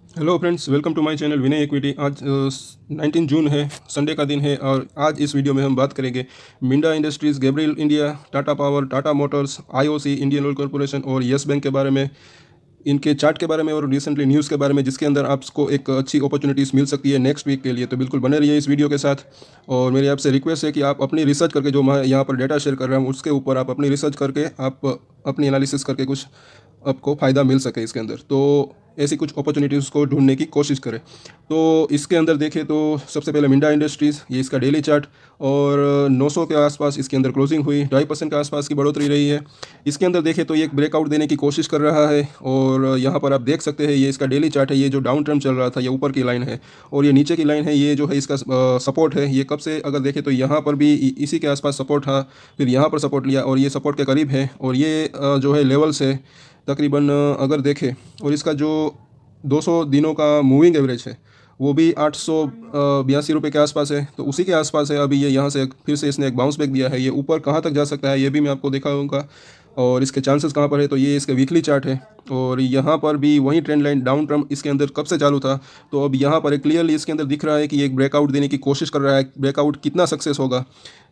Hello friends, welcome to my channel Vinay equity. आज 19 जून है, Sunday का दिन है और आज इस वीडियो में हम बात करेंगे Minda industries, Gabriel India, Tata power, Tata Motors, IOC, Indian oil corporation और यस बैंक के बारे में, इनके चार्ट के बारे में और रिसेंटली न्यूज़ के बारे में, जिसके अंदर आपको एक अच्छी अपॉर्चुनिटीज़ मिल सकती है नेक्स्ट वीक के लिए। तो बिल्कुल बने रहिए इस वीडियो के साथ। और मेरी आपसे रिक्वेस्ट है कि आप अपनी रिसर्च करके, जो मैं यहाँ पर डेटा शेयर कर रहा हूँ उसके ऊपर आप अपनी रिसर्च करके, आप अपनी एनालिसिस करके कुछ आपको फ़ायदा मिल सके इसके अंदर, तो ऐसी कुछ अपॉर्चुनिटीज़ को ढूंढने की कोशिश करें। तो इसके अंदर देखें तो सबसे पहले मिंडा इंडस्ट्रीज़, ये इसका डेली चार्ट, और 900 के आसपास इसके अंदर क्लोजिंग हुई, 2.5% के आसपास की बढ़ोतरी रही है। इसके अंदर देखें तो ये एक ब्रेकआउट देने की कोशिश कर रहा है और यहाँ पर आप देख सकते हैं ये इसका डेली चार्ट है। ये जो डाउन ट्रेंड चल रहा था ये ऊपर की लाइन है और ये नीचे की लाइन है, ये जो है इसका सपोर्ट है। ये कब से अगर देखें तो यहाँ पर भी इसी के आसपास सपोर्ट था, फिर यहाँ पर सपोर्ट लिया और ये सपोर्ट के करीब है। और ये जो है लेवल्स है तकरीबन, अगर देखें, और इसका जो 200 दिनों का मूविंग एवरेज है वो भी 882 रुपये के आसपास है। तो उसी के आसपास है। अभी ये यहाँ से फिर से इसने एक बाउंस बैक दिया है। ये ऊपर कहाँ तक जा सकता है ये भी मैं आपको दिखाऊंगा और इसके चांसेस कहाँ पर है। तो ये इसका वीकली चार्ट है और यहाँ पर भी वही ट्रेंड लाइन डाउन ट्रेंड इसके अंदर कब से चालू था। तो अब यहाँ पर क्लियरली इसके अंदर दिख रहा है कि ये एक ब्रेकआउट देने की कोशिश कर रहा है। ब्रेकआउट कितना सक्सेस होगा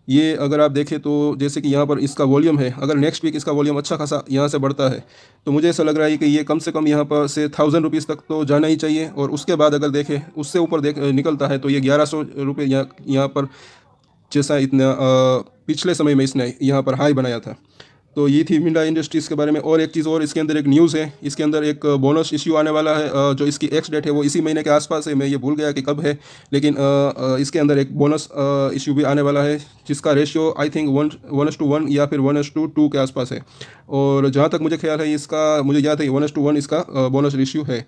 ये अगर आप देखें तो जैसे कि यहाँ पर इसका वॉल्यूम है, अगर नेक्स्ट वीक इसका वॉल्यूम अच्छा खासा यहाँ से बढ़ता है तो मुझे ऐसा लग रहा है कि ये कम से कम यहाँ पर से 1000 रुपीज़ तक तो जाना ही चाहिए। और उसके बाद अगर देखें उससे ऊपर निकलता है तो ये 1100 रुपये यहाँ पर, जैसा इतना पिछले समय में इसने यहाँ पर हाई बनाया था। तो ये थी मिंडा इंडस्ट्रीज़ के बारे में। और एक चीज़ और, इसके अंदर एक न्यूज़ है, इसके अंदर एक बोनस इश्यू आने वाला है। जो इसकी एक्स डेट है वो इसी महीने के आसपास है, मैं ये भूल गया कि कब है, लेकिन इसके अंदर एक बोनस इश्यू भी आने वाला है जिसका रेशियो आई थिंक 1:1 या फिर 1:2 के आसपास है। और जहाँ तक मुझे ख्याल है इसका, मुझे याद है 1:1 इसका बोनस रेशियो है।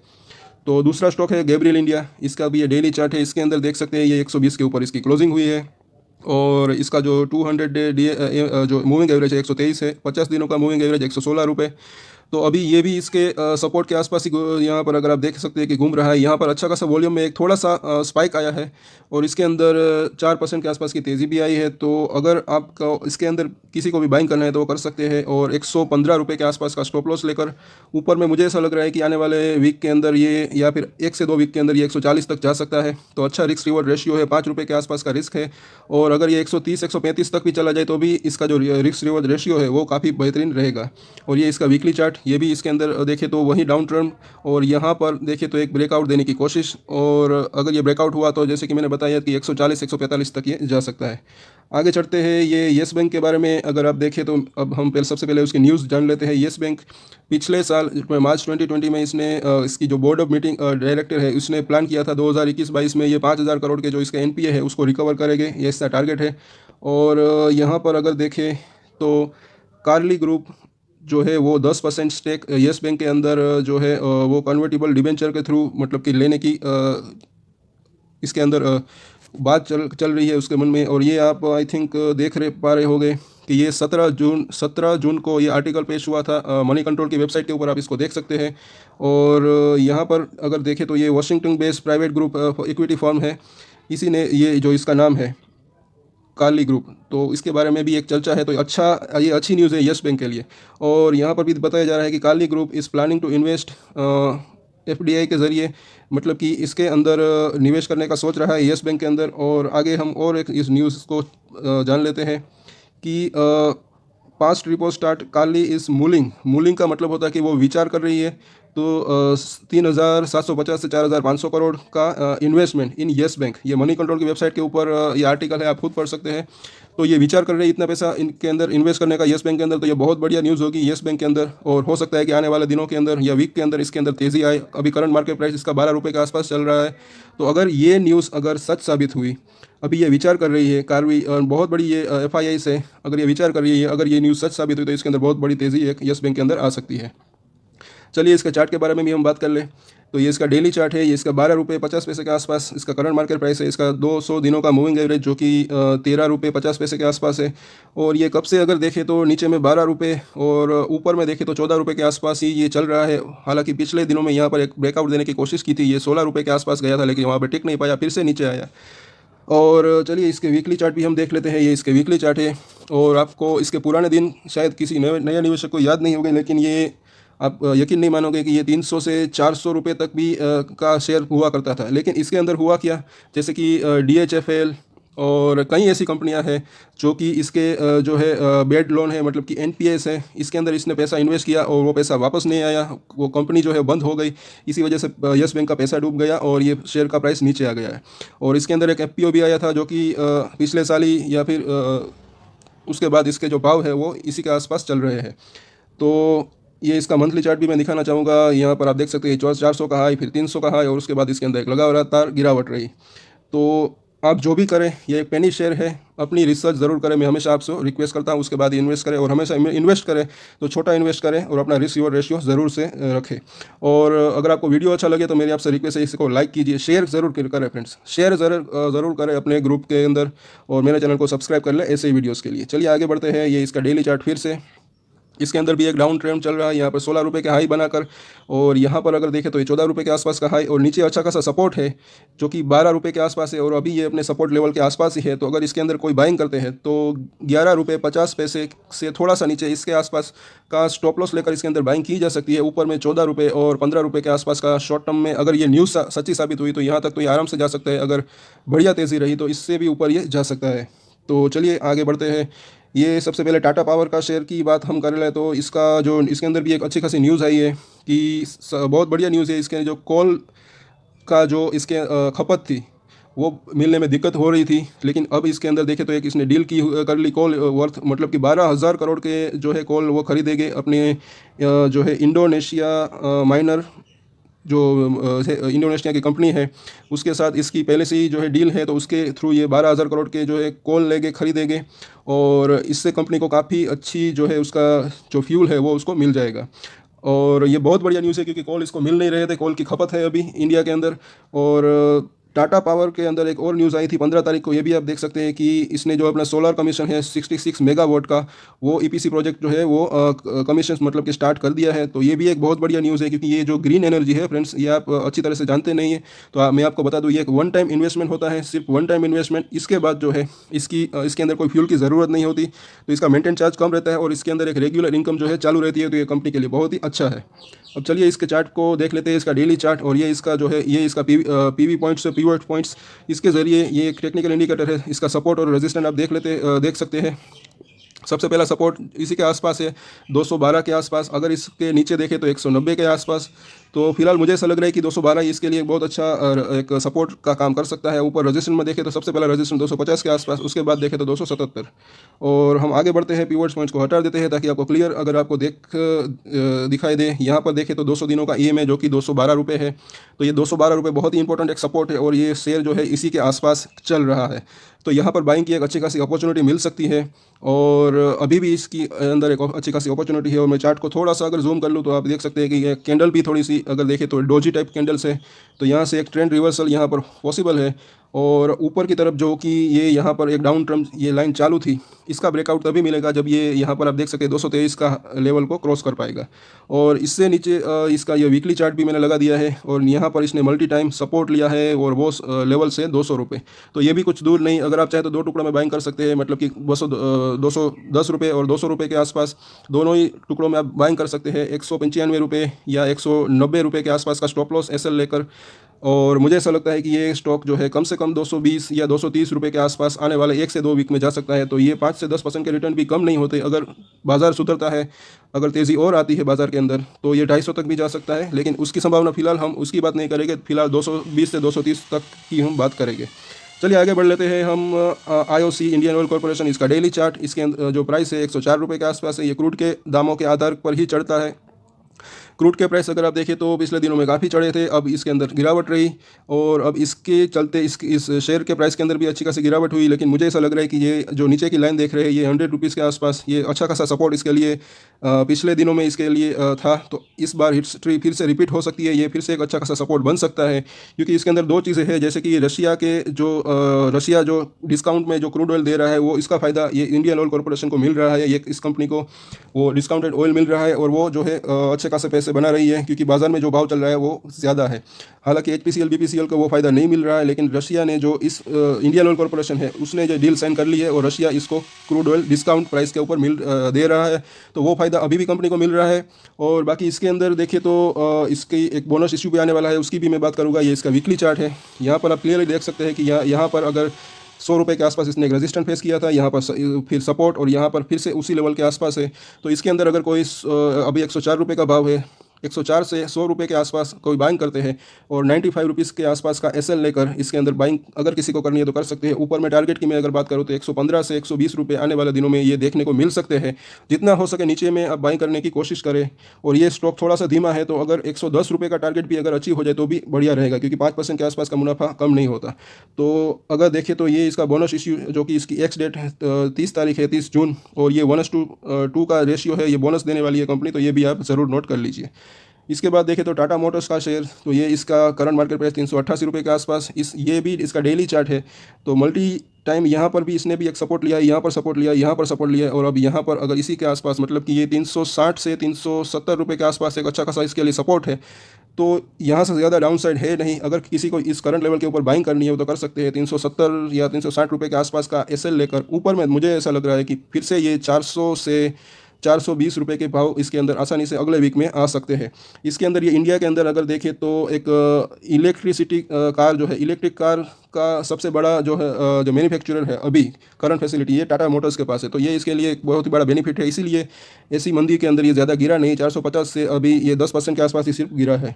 तो दूसरा स्टॉक है गैब्रियल इंडिया, इसका भी ये डेली चार्ट है। इसके अंदर देख सकते हैं ये 120 के ऊपर इसकी क्लोजिंग हुई है और इसका जो 200 डे जो मूविंग एवरेज है 123 है, 50 दिनों का मूविंग एवरेज 116 रुपये। तो अभी ये भी इसके सपोर्ट के आसपास ही यहाँ पर अगर आप देख सकते हैं कि घूम रहा है। यहाँ पर अच्छा खासा वॉल्यूम में एक थोड़ा सा स्पाइक आया है और इसके अंदर 4% के आसपास की तेज़ी भी आई है। तो अगर आपको इसके अंदर किसी को भी बाइंग करना है तो वो कर सकते हैं। और 115 रुपये के आसपास का स्टॉप लॉस लेकर ऊपर में मुझे ऐसा लग रहा है कि आने वाले वीक के अंदर ये, या फिर 1 से 2 वीक के अंदर ये 140 तक जा सकता है। तो अच्छा रिस्क रिवॉर्ड रेशियो है, 5 रुपये के आसपास का रिस्क है। और अगर ये 130 135 तक भी चला जाए तो भी इसका जो रिस्क रिवॉर्ड रेशियो है वो काफ़ी बेहतरीन रहेगा। और ये इसका वीकली चार्ट, ये भी इसके अंदर देखें तो वही डाउन ट्रेंड और यहाँ पर देखें तो एक ब्रेकआउट देने की कोशिश। और अगर ये ब्रेकआउट हुआ तो जैसे कि मैंने बताया कि 140 145 तक ये जा सकता है। आगे चढ़ते हैं ये येस बैंक के बारे में अगर आप देखें तो अब हम पहले सबसे पहले उसकी न्यूज़ जान लेते हैं। येस बैंक पिछले साल मार्च 2020 में इसने इसकी जो बोर्ड ऑफ मीटिंग डायरेक्टर है उसने प्लान किया था 2021-22 में ये 5000 करोड़ के जो इसका एनपीए है उसको रिकवर करेंगे, ये इसका टारगेट है। और यहाँ पर अगर देखें तो कार्ली ग्रुप जो है वो 10% स्टेक येस बैंक के अंदर जो है वो कन्वर्टिबल डिबेंचर के थ्रू मतलब कि लेने की इसके अंदर बात चल रही है उसके मन में। और ये आप आई थिंक देख पा रहे होंगे कि ये 17 जून को ये आर्टिकल पेश हुआ था मनी कंट्रोल की वेबसाइट के ऊपर, आप इसको देख सकते हैं। और यहाँ पर अगर देखें तो ये Washington based private group equity firm है, इसी ने ये जो इसका नाम है कार्ली ग्रुप, तो इसके बारे में भी एक चर्चा है। तो अच्छा, ये अच्छी न्यूज़ है यस बैंक के लिए। और यहाँ पर भी बताया जा रहा है कि Carlyle group is planning to invest FDI के ज़रिए, मतलब कि इसके अंदर निवेश करने का सोच रहा है यस बैंक के अंदर। और आगे हम और एक इस न्यूज़ को जान लेते हैं कि past report start Carlyle is mulling का मतलब होता है कि वो विचार कर रही है। तो 3750 से 4500 करोड़ का इन्वेस्टमेंट इन येस बैंक, ये मनी कंट्रोल की वेबसाइट के ऊपर ये आर्टिकल है, आप खुद पढ़ सकते हैं। तो ये विचार कर रहे हैं इतना पैसा इनके अंदर इन्वेस्ट करने का येस बैंक के अंदर। तो ये बहुत बढ़िया न्यूज़ होगी येस बैंक के अंदर और हो सकता है कि आने वाले दिनों के अंदर या वीक के अंदर इसके अंदर तेज़ी आए। अभी करंट मार्केट प्राइस इसका 12 रुपये के आसपास चल रहा है। तो अगर ये न्यूज़ अगर सच साबित हुई, अभी ये विचार कर रही है कार्वी, बहुत बड़ी ये एफआईआई से अगर ये विचार कर रही है, अगर ये न्यूज़ सच साबित हुई तो इसके अंदर बहुत बड़ी तेज़ी एक येस बैंक के अंदर आ सकती है। चलिए इसका चार्ट के बारे में भी हम बात कर लें। तो ये इसका डेली चार्ट है, ये इसका 12 रुपये 50 पैसे के आसपास इसका करंट मार्केट प्राइस है। इसका 200 दिनों का मूविंग एवरेज जो कि 13 रुपये 50 पैसे के आसपास है। और ये कब से अगर देखें तो नीचे में 12 रुपये और ऊपर में देखें तो 14 रुपये के आसपास ही ये चल रहा है। हालांकि पिछले दिनों में यहाँ पर एक ब्रेकआउट देने की कोशिश की थी, ये 16 रुपये के आसपास गया था लेकिन वहाँ पर टिक नहीं पाया, फिर से नीचे आया। और चलिए इसके वीकली चार्ट भी हम देख लेते हैं। ये इसके वीकली चार्ट है और आपको इसके पुराने दिन शायद किसी नए निवेशक को याद नहीं होंगे, लेकिन ये आप यकीन नहीं मानोगे कि ये 300 से 400 रुपये तक भी का शेयर हुआ करता था। लेकिन इसके अंदर हुआ क्या, जैसे कि DHFL और कई ऐसी कंपनियां हैं जो कि इसके जो है बेड लोन है, मतलब कि NPS है, इसके अंदर इसने पैसा इन्वेस्ट किया और वो पैसा वापस नहीं आया, वो कंपनी जो है बंद हो गई। इसी वजह से यस बैंक का पैसा डूब गया और ये शेयर का प्राइस नीचे आ गया है। और इसके अंदर एक FPO भी आया था जो कि पिछले साल ही या फिर उसके बाद इसके जो भाव है वो इसी के आसपास चल रहे हैं। तो ये इसका मंथली चार्ट भी मैं दिखाना चाहूँगा। यहाँ पर आप देख सकते हैं 400 का हाई, फिर 300 का हाई, और उसके बाद इसके अंदर एक लगातार गिरावट रही। तो आप जो भी करें, ये एक पेनी शेयर है, अपनी रिसर्च ज़रूर करें, मैं हमेशा आपसे रिक्वेस्ट करता हूँ। उसके बाद इन्वेस्ट करें, और हमेशा इन्वेस्ट करें तो छोटा इन्वेस्ट करें और अपना रिस्क रिवॉर्ड रेशियो ज़रूर से रखें। और अगर आपको वीडियो अच्छा लगे तो मेरी आपसे रिक्वेस्ट है, इसको लाइक कीजिए, शेयर ज़रूर करें फ्रेंड्स, शेयर ज़रूर करें अपने ग्रुप के अंदर, और मेरे चैनल को सब्सक्राइब कर लें ऐसे ही वीडियोज़ के लिए। चलिए आगे बढ़ते हैं। ये इसका डेली चार्ट फिर से, इसके अंदर भी एक डाउन ट्रेंड चल रहा है, यहाँ पर 16 रुपये के हाई बनाकर, और यहाँ पर अगर देखें तो ये 14 रुपये के आसपास का हाई, और नीचे अच्छा खासा सपोर्ट है जो कि 12 रुपये के आसपास है, और अभी ये अपने सपोर्ट लेवल के आसपास ही है। तो अगर इसके अंदर कोई बाइंग करते हैं तो 11 रुपये 50 पैसे से थोड़ा सा नीचे इसके आसपास का स्टॉप लॉस लेकर इसके अंदर बाइंग की जा सकती है। ऊपर में 14 रुपये और 15 रुपये के आसपास का शॉर्ट टर्म में अगर ये न्यूज़ सच्ची साबित हुई तो यहाँ तक तो ये आराम से जा सकता है। अगर बढ़िया तेज़ी रही तो इससे भी ऊपर ये जा सकता है। तो चलिए आगे बढ़ते हैं। ये सबसे पहले टाटा पावर का शेयर की बात हम कर लें तो इसका जो इसके अंदर भी एक अच्छी खासी न्यूज़ आई है कि बहुत बढ़िया न्यूज़ है। इसके जो कोल का जो इसके खपत थी वो मिलने में दिक्कत हो रही थी, लेकिन अब इसके अंदर देखें तो एक इसने डील की कर ली, कोल वर्थ मतलब कि 12,000 करोड़ के जो है कोल वो खरीदेंगे अपने जो है इंडोनेशिया माइनर, जो इंडोनेशिया की कंपनी है उसके साथ इसकी पहले से ही जो है डील है। तो उसके थ्रू ये 12,000 करोड़ के जो है कोल लेंगे, खरीदेंगे, और इससे कंपनी को काफ़ी अच्छी जो है उसका जो फ्यूल है वो उसको मिल जाएगा। और ये बहुत बढ़िया न्यूज़ है क्योंकि कोल इसको मिल नहीं रहे थे, कोल की खपत है अभी इंडिया के अंदर। और टाटा पावर के अंदर एक और न्यूज़ आई थी 15 तारीख को, ये भी आप देख सकते हैं कि इसने जो अपना सोलर कमीशन है 66 मेगावाट का, वो EPC प्रोजेक्ट जो है वो कमीशन मतलब कि स्टार्ट कर दिया है। तो ये भी एक बहुत बढ़िया न्यूज़ है क्योंकि ये जो ग्रीन एनर्जी है फ्रेंड्स, ये आप अच्छी तरह से जानते नहीं है। तो मैं आपको बता दूँ, ये एक वन टाइम इन्वेस्टमेंट होता है, सिर्फ वन टाइम इन्वेस्टमेंट। इसके बाद जो है इसके अंदर कोई फ्यूल की ज़रूरत नहीं होती, तो इसका मेंटेन चार्ज कम रहता है, और इसके अंदर एक रेगुलर इनकम जो है चालू रहती है। तो ये कंपनी के लिए बहुत ही अच्छा है। अब चलिए इसके चार्ट को देख लेते हैं, इसका डेली चार्ट। और ये इसका जो है ये इसका PV पॉइंट्स से पिवट पॉइंट्स, इसके ज़रिए ये एक टेक्निकल इंडिकेटर है। इसका सपोर्ट और रेजिस्टेंस आप देख सकते हैं। सबसे पहला सपोर्ट इसी के आसपास है 212 के आसपास। अगर इसके नीचे देखें तो 190 के आसपास। तो फिलहाल मुझे ऐसा लग रहा है कि 212 इसके लिए बहुत अच्छा एक सपोर्ट का काम कर सकता है। ऊपर रेजिस्टेंस में देखें तो सबसे पहला रेजिस्टेंस 250 के आसपास, उसके बाद देखें तो 277। और हम आगे बढ़ते हैं, पिवट्स पॉइंट्स को हटा देते हैं ताकि आपको क्लियर अगर आपको दिखाई दे। यहाँ पर देखें तो 200 दिनों का EM है जो कि 212 रुपये है। तो ये 212 रुपये बहुत ही इंपॉर्टेंट एक सपोर्ट है, और ये शेयर जो है इसी के आसपास चल रहा है। तो यहाँ पर बाइंग की एक अच्छी खासी अपॉर्चुनिटी मिल सकती है, और अभी भी इसकी अंदर एक अच्छी खासी अपॉर्चुनिटी है। और मैं चार्ट को थोड़ा सा अगर जूम कर लूँ तो आप देख सकते हैं कि ये कैंडल भी थोड़ी सी अगर देखें तो डोजी टाइप कैंडल्स है। तो यहाँ से एक ट्रेंड रिवर्सल यहाँ पर पॉसिबल है, और ऊपर की तरफ जो कि ये यहाँ पर एक डाउन ट्रेंड ये लाइन चालू थी, इसका ब्रेकआउट तभी मिलेगा जब ये यहाँ पर आप देख सकते हैं 223 का लेवल को क्रॉस कर पाएगा। और इससे नीचे इसका ये वीकली चार्ट भी मैंने लगा दिया है, और यहाँ पर इसने मल्टी टाइम सपोर्ट लिया है, और वो लेवल से 200 रुपये। तो ये भी कुछ दूर नहीं, अगर आप चाहें तो 2 टुकड़ों में बाइंग कर सकते हैं, मतलब कि 210 रुपये और 200 रुपये के आसपास दोनों ही टुकड़ों में आप बाइंग कर सकते हैं। 195 रुपये या 190 रुपये के आसपास का स्टॉप लॉस SL लेकर। और मुझे ऐसा लगता है कि ये स्टॉक जो है कम से कम 220 या 230 रुपये के आसपास आने वाले 1 से 2 वीक में जा सकता है। तो ये 5 से 10% के रिटर्न भी कम नहीं होते। अगर बाज़ार सुधरता है, अगर तेज़ी और आती है बाज़ार के अंदर, तो ये 250 तक भी जा सकता है, लेकिन उसकी संभावना फ़िलहाल हम उसकी बात नहीं करेंगे। फिलहाल 220 से 230 तक की हम बात करेंगे। चलिए आगे बढ़ लेते हैं हम। IOC इंडियन ऑयल कॉर्पोरेशन, इसका डेली चार्ट, इसके जो प्राइस है 104 रुपये के आसपास है। ये क्रूड के दामों के आधार पर ही चढ़ता है। क्रूड के प्राइस अगर आप देखें तो पिछले दिनों में काफ़ी चढ़े थे, अब इसके अंदर गिरावट रही, और अब इसके चलते इस शेयर के प्राइस के अंदर भी अच्छी खासी गिरावट हुई। लेकिन मुझे ऐसा लग रहा है कि ये जो नीचे की लाइन देख रहे हैं ये 100 रुपीज़ के आसपास, ये अच्छा खासा सपोर्ट इसके लिए पिछले दिनों में इसके लिए था। तो इस बार हिस्ट्री फिर से रिपीट हो सकती है, ये फिर से एक अच्छा खासा सपोर्ट बन सकता है, क्योंकि इसके अंदर 2 चीज़ें हैं। जैसे कि रशिया जो डिस्काउंट में जो क्रूड ऑयल दे रहा है, वो इसका फ़ायदा ये इंडियन ऑयल कॉर्पोरेशन को मिल रहा है। ये इस कंपनी को वो डिस्काउंटेड ऑयल मिल रहा है, और वो जो है अच्छे खासे पैसे से बना रही है, क्योंकि बाजार में जो भाव चल रहा है वो ज़्यादा है। हालांकि HPCL BPCL को वो फ़ायदा नहीं मिल रहा है, लेकिन रशिया ने जो इस इंडियन ऑयल कॉरपोरेशन है उसने जो डील साइन कर ली है और रशिया इसको क्रूड ऑयल डिस्काउंट प्राइस के ऊपर दे रहा है, तो वो फ़ायदा अभी भी कंपनी को मिल रहा है। और बाकी इसके अंदर देखें तो इसकी एक बोनस इशू भी आने वाला है, उसकी भी मैं बात करूँगा। ये इसका वीकली चार्ट है, यहाँ पर आप क्लियरली देख सकते हैं कि यहाँ पर अगर 100 रुपये के आसपास इसने एक रेजिस्टेंस फेस किया था, यहाँ पर फिर सपोर्ट और यहाँ पर फिर से उसी लेवल के आसपास है। तो इसके अंदर अगर कोई अभी 104 रुपये का भाव है, 104 से 100 रुपये के आसपास कोई बाइंग करते हैं और 95 रुपीज़ के आसपास का SL लेकर इसके अंदर बाइंग अगर किसी को करनी है तो कर सकते हैं। ऊपर में टारगेट की मैं अगर बात करूँ तो 115 से 120 रुपये आने वाले दिनों में ये देखने को मिल सकते हैं। जितना हो सके नीचे में आप बाइंग करने की कोशिश करें। और ये स्टॉक थोड़ा सा धीमा है, तो अगर 110 रुपये का टारगेट भी अगर अचीव हो जाए तो भी बढ़िया रहेगा, क्योंकि 5% के आसपास का मुनाफा कम नहीं होता। तो अगर देखें तो ये इसका बोनस इश्यू जो कि इसकी एक्स डेट है 30 तारीख है, 30 जून, और ये 1:2 का रेशियो है, ये बोनस देने वाली है कंपनी, तो ये भी आप ज़रूर नोट कर लीजिए। इसके बाद देखें तो टाटा मोटर्स का शेयर, तो ये इसका करंट मार्केट प्राइस 388 रुपये के आसपास, ये भी इसका डेली चार्ट है। तो मल्टी टाइम यहाँ पर भी इसने भी एक सपोर्ट लिया है, यहाँ पर सपोर्ट लिया है, यहाँ पर सपोर्ट लिया है, और अब यहाँ पर अगर इसी के आसपास, मतलब कि ये 360 से 370 रुपये के आसपास एक अच्छा खासा इसके लिए सपोर्ट है। तो यहाँ से ज़्यादा डाउन साइड है नहीं। अगर किसी को इस करंट लेवल के ऊपर बाइंग करनी है तो कर सकते हैं। 370 या 360 रुपये के आसपास का SL लेकर ऊपर में मुझे ऐसा लग रहा है कि फिर से ये 400 से 420 रुपये के भाव इसके अंदर आसानी से अगले वीक में आ सकते हैं। इसके अंदर ये इंडिया के अंदर अगर देखें तो एक इलेक्ट्रिसिटी कार जो है, इलेक्ट्रिक कार का सबसे बड़ा जो है जो मैन्युफैक्चरर है अभी करंट फैसिलिटी, ये टाटा मोटर्स के पास है। तो ये इसके लिए एक बहुत ही बड़ा बेनिफिट है, इसीलिए ऐसी मंदी के अंदर ये ज़्यादा गिरा नहीं। 450 से अभी ये 10% के आसपास ही सिर्फ गिरा है।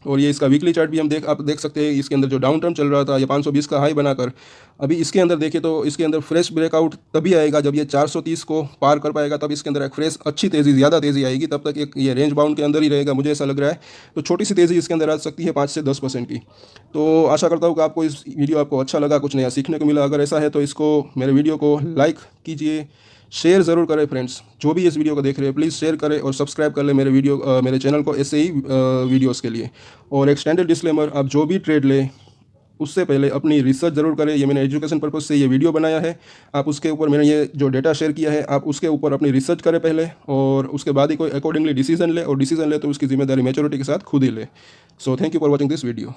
और ये इसका वीकली चार्ट भी आप देख सकते हैं। इसके अंदर जो डाउन टर्म चल रहा था ये 520 का हाई बनाकर, अभी इसके अंदर देखें तो इसके अंदर फ्रेश ब्रेकआउट तभी आएगा जब ये 430 को पार कर पाएगा, तब इसके अंदर एक फ्रेश अच्छी तेज़ी, ज़्यादा तेज़ी आएगी। तब तक एक ये रेंज बाउंड के अंदर ही रहेगा, मुझे ऐसा लग रहा है। तो छोटी सी तेज़ी इसके अंदर आ सकती है 5 से 10% की। तो आशा करता हूँ कि आपको इस वीडियो आपको अच्छा लगा, कुछ नया सीखने को मिला। अगर ऐसा है तो इसको, मेरे वीडियो को लाइक कीजिए, शेयर ज़रूर करें फ्रेंड्स। जो भी इस वीडियो को देख रहे हैं प्लीज़ शेयर करें और सब्सक्राइब कर लें मेरे चैनल को ऐसे ही वीडियोस के लिए। और एक स्टैंडर्ड डिस्क्लेमर, आप जो भी ट्रेड लें उससे पहले अपनी रिसर्च ज़रूर करें। ये मैंने एजुकेशन पर्पज़ से ये वीडियो बनाया है, आप उसके ऊपर मैंने ये जो डेटा शेयर किया है आप उसके ऊपर अपनी रिसर्च करें पहले, और उसके बाद ही कोई अकॉर्डिंगली डिसीजन ले, और डिसीजन ले तो उसकी जिम्मेदारी मैच्योरिटी के साथ खुद ही ले। So thank you for watching this video.